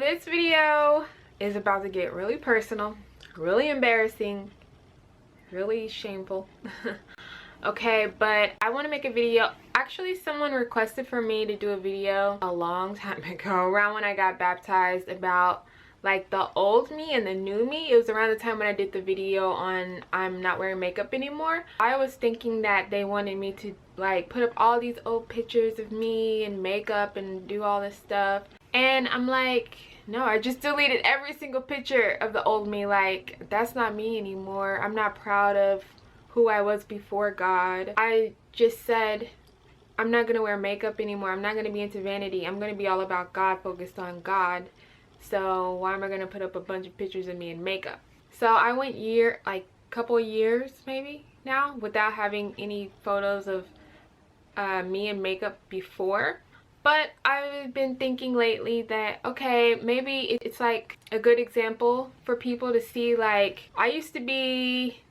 this video is about to get really personal, really embarrassing, really shameful. Okay, but I want to make a video. Actually, someone requested for me to do a video a long time ago, around when I got baptized, about like the old me and the new me. It was around the time when I did the video on I'm not wearing makeup anymore. I was thinking that they wanted me to like put up all these old pictures of me and makeup and do all this stuff, and I'm like, no, I just deleted every single picture of the old me. Like, that's not me anymore. I'm not proud of who I was before God. I just said I'm not gonna wear makeup anymore. I'm not gonna be into vanity. I'm gonna be all about God, focused on God. So why am I gonna put up a bunch of pictures of me in makeup? So I went couple years maybe now without having any photos of me in makeup before. But I've been thinking lately that, okay, maybe it's like a good example for people to see, like, I used to be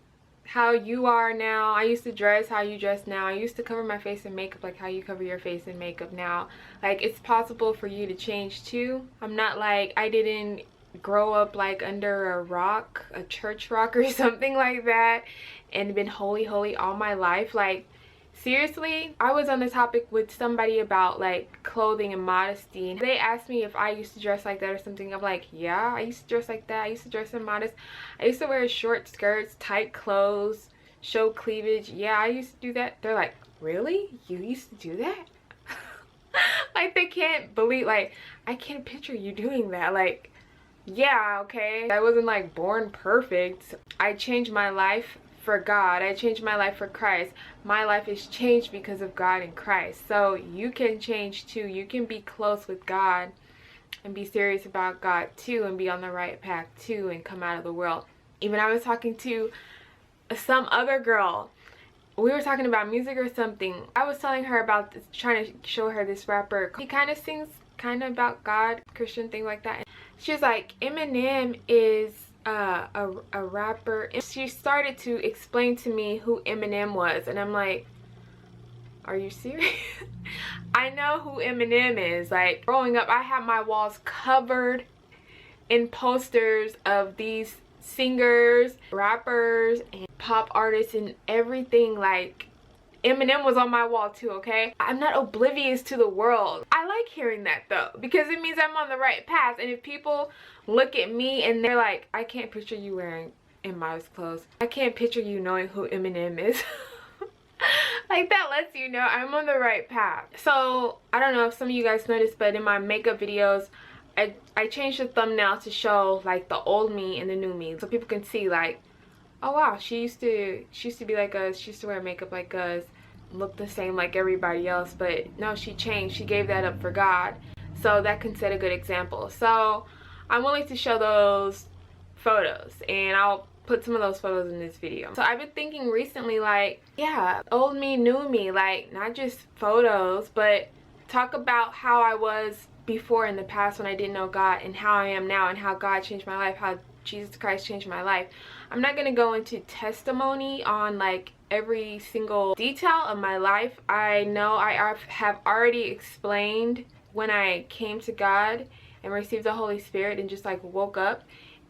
how you are now. I used to dress how you dress now. I used to cover my face in makeup like how you cover your face in makeup now. Like, it's possible for you to change too. I'm not like, I didn't grow up like under a rock, a church rock or something like that, and been holy all my life. Like, seriously, I was on the topic with somebody about like clothing and modesty, and they asked me if I used to dress like that or something. I'm like, yeah, I used to dress like that. I used to dress immodest. I used to wear short skirts, tight clothes, show cleavage. Yeah, I used to do that. They're like, really? You used to do that? Like, they can't believe, like, I can't picture you doing that. Like, yeah, okay, I wasn't like born perfect. I changed my life for God. I changed my life for Christ. My life is changed because of God and Christ. So you can change too. You can be close with God and be serious about God too, and be on the right path too, and come out of the world. Even I was talking to some other girl. We were talking about music or something. I was telling her about this, trying to show her this rapper. He kind of sings kind of about God, Christian thing like that. She was like, Eminem is a rapper. And she started to explain to me who Eminem was, and I'm like, are you serious? I know who Eminem is. Like, growing up, I had my walls covered in posters of these singers, rappers, and pop artists and everything. Like, Eminem was on my wall too, okay? I'm not oblivious to the world. I like hearing that though, because it means I'm on the right path. And if people look at me and they're like, I can't picture you wearing immodest clothes, I can't picture you knowing who Eminem is. Like, that lets you know I'm on the right path. So I don't know if some of you guys noticed, but in my makeup videos, I changed the thumbnail to show like the old me and the new me, so people can see like, oh wow, she used to be like us, she used to wear makeup like us, look the same like everybody else. But no, she changed. She gave that up for God. So that can set a good example. So I'm willing to show those photos, and I'll put some of those photos in this video. So I've been thinking recently, like, yeah, old me, new me, like, not just photos, but talk about how I was before in the past when I didn't know God, and how I am now, and how God changed my life, how Jesus Christ changed my life. I'm not going to go into testimony on like every single detail of my life. I know I have already explained when I came to God and received the Holy Spirit and just like woke up,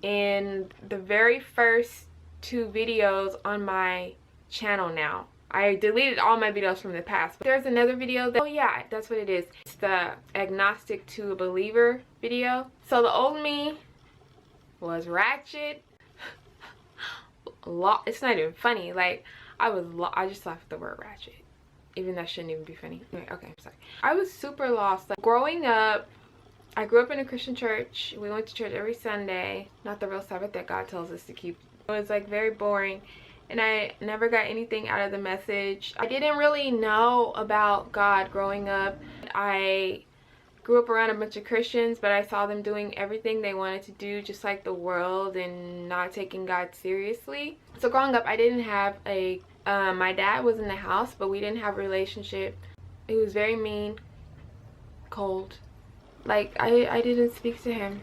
in the very first 2 videos on my channel now. I deleted all my videos from the past. But there's another video that, oh yeah, that's what it is. It's the agnostic to a believer video. So the old me was ratchet. It's not even funny. Like, I just laughed at the word ratchet, even that shouldn't even be funny. Anyway, okay, I'm sorry. I was super lost. Like, growing up, I grew up in a Christian church. We went to church every Sunday, not the real Sabbath that God tells us to keep. It was like very boring, and I never got anything out of the message. I didn't really know about God growing up. I grew up around a bunch of Christians, but I saw them doing everything they wanted to do, just like the world, and not taking God seriously. So growing up, I didn't have a my dad was in the house, but we didn't have a relationship. He was very mean, cold. Like, I didn't speak to him.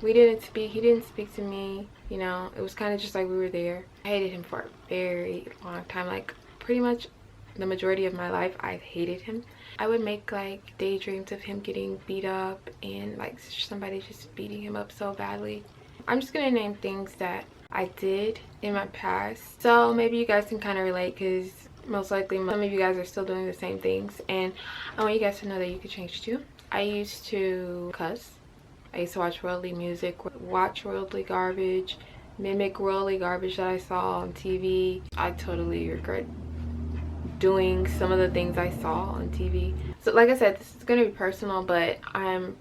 We didn't speak. He didn't speak to me. You know, it was kind of just like we were there. I hated him for a very long time, like pretty much the majority of my life, I hated him. I would make like daydreams of him getting beat up and like somebody just beating him up so badly. I'm just gonna name things that I did in my past, so maybe you guys can kind of relate, because most likely some of you guys are still doing the same things, and I want you guys to know that you could change too. I used to cuss. I used to watch worldly music, watch worldly garbage, mimic worldly garbage that I saw on TV. I totally regret doing some of the things I saw on TV. So like I said, this is gonna be personal, but I'm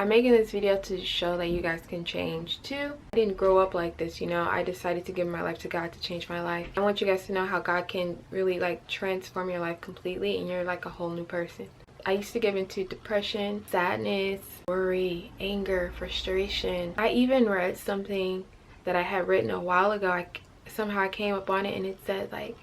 making this video to show that you guys can change too. I didn't grow up like this, you know. I decided to give my life to God to change my life. I want you guys to know how God can really like transform your life completely, and you're like a whole new person. I used to give into depression, sadness, worry, anger, frustration. I even read something that I had written a while ago. Somehow I came up on it, and it said like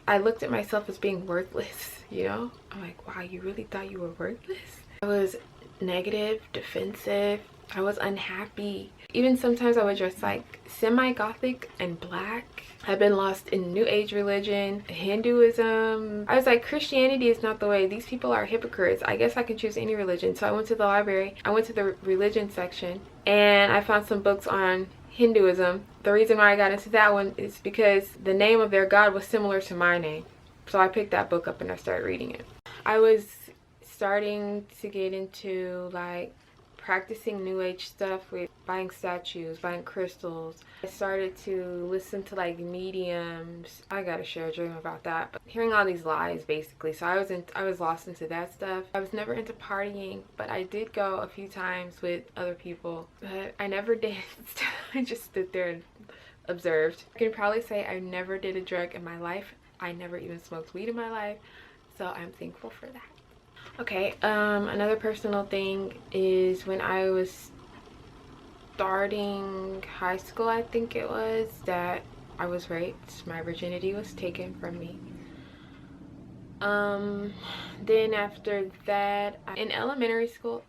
I looked at myself as being worthless, you know. I'm like, wow, you really thought you were worthless? I was negative, defensive, I was unhappy. Even sometimes I would dress like semi-gothic and black. I've been lost in New Age religion, Hinduism. I was like, Christianity is not the way. These people are hypocrites. I guess I can choose any religion. So I went to the library. I went to the religion section, and I found some books on Hinduism. The reason why I got into that one is because the name of their god was similar to my name. So I picked that book up and I started reading it. I was starting to get into like practicing new age stuff with buying statues, buying crystals. I started to listen to like mediums. I gotta share a dream about that, but hearing all these lies basically. So I was lost into that stuff. I was never into partying, but I did go a few times with other people, but I never danced. I just stood there and observed. I can probably say I never did a drug in my life. I never even smoked weed in my life, so I'm thankful for that. Okay, another personal thing is when I was starting high school, I think it was, that I was raped. My virginity was taken from me. Then after that, in elementary school,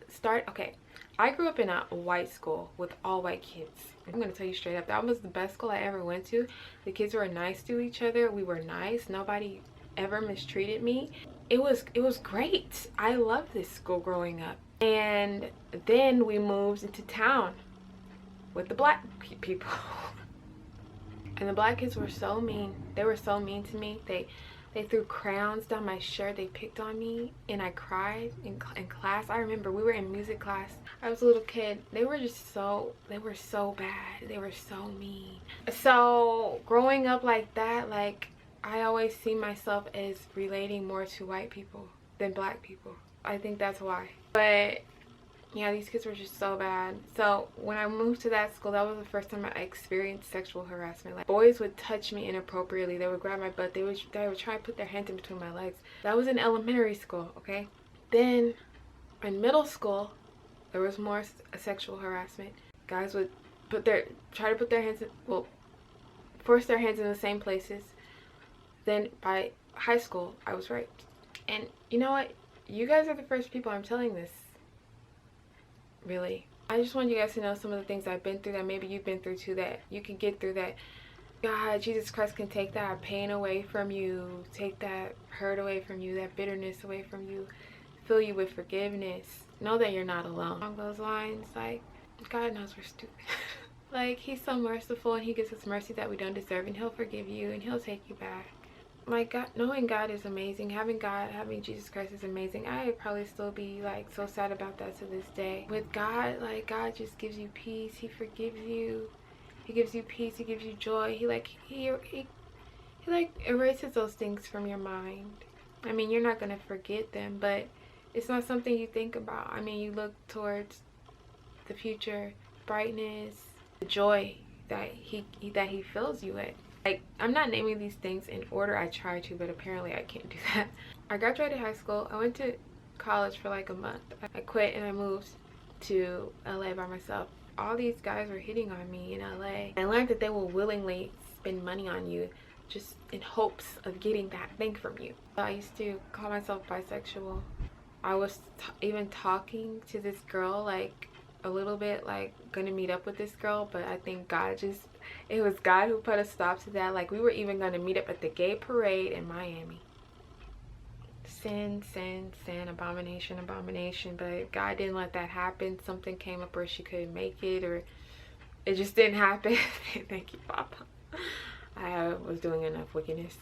I grew up in a white school with all white kids. I'm gonna tell you straight up, that was the best school I ever went to. The kids were nice to each other. We were nice. Nobody ever mistreated me. It was great. I loved this school growing up. And then we moved into town with the black people. And the black kids were so mean. They were so mean to me. They threw crayons down my shirt. They picked on me, and I cried in class. I remember we were in music class. I was a little kid. They were so bad. They were so mean. So growing up like that, like, I always see myself as relating more to white people than black people. I think that's why. But yeah, these kids were just so bad. So when I moved to that school, that was the first time I experienced sexual harassment. Like, boys would touch me inappropriately. They would grab my butt. They would try to put their hands in between my legs. That was in elementary school, okay? Then in middle school, there was more sexual harassment. Guys would try to put their hands in, well, force their hands in the same places. Then by high school, I was raped. And you know what? You guys are the first people I'm telling this. Really. I just want you guys to know some of the things I've been through that maybe you've been through too, that you can get through that. God, Jesus Christ can take that pain away from you, take that hurt away from you, that bitterness away from you, fill you with forgiveness. Know that you're not alone. Along those lines, like, God knows we're stupid. Like, he's so merciful, and he gives us mercy that we don't deserve, and he'll forgive you, and he'll take you back. My God, knowing God is amazing. Having Jesus Christ is amazing. I would probably still be like so sad about that to this day. With God, like, God just gives you peace. He forgives you. He gives you peace. He gives you joy. He erases those things from your mind. I mean, you're not gonna forget them, but it's not something you think about. I mean, you look towards the future, brightness, the joy that he fills you with. Like, I'm not naming these things in order. I try to, but apparently I can't do that. I graduated high school. I went to college for like a month. I quit and I moved to LA by myself. All these guys were hitting on me in LA. I learned that they will willingly spend money on you just in hopes of getting that thing from you. So I used to call myself bisexual. I was even talking to this girl, like a little bit, like gonna meet up with this girl, but I think God just It was God who put a stop to that. Like, we were even going to meet up at the gay parade in Miami. Sin, sin, sin, abomination, abomination. But God didn't let that happen. Something came up where she couldn't make it, or it just didn't happen. Thank you, Papa. I was doing enough wickedness.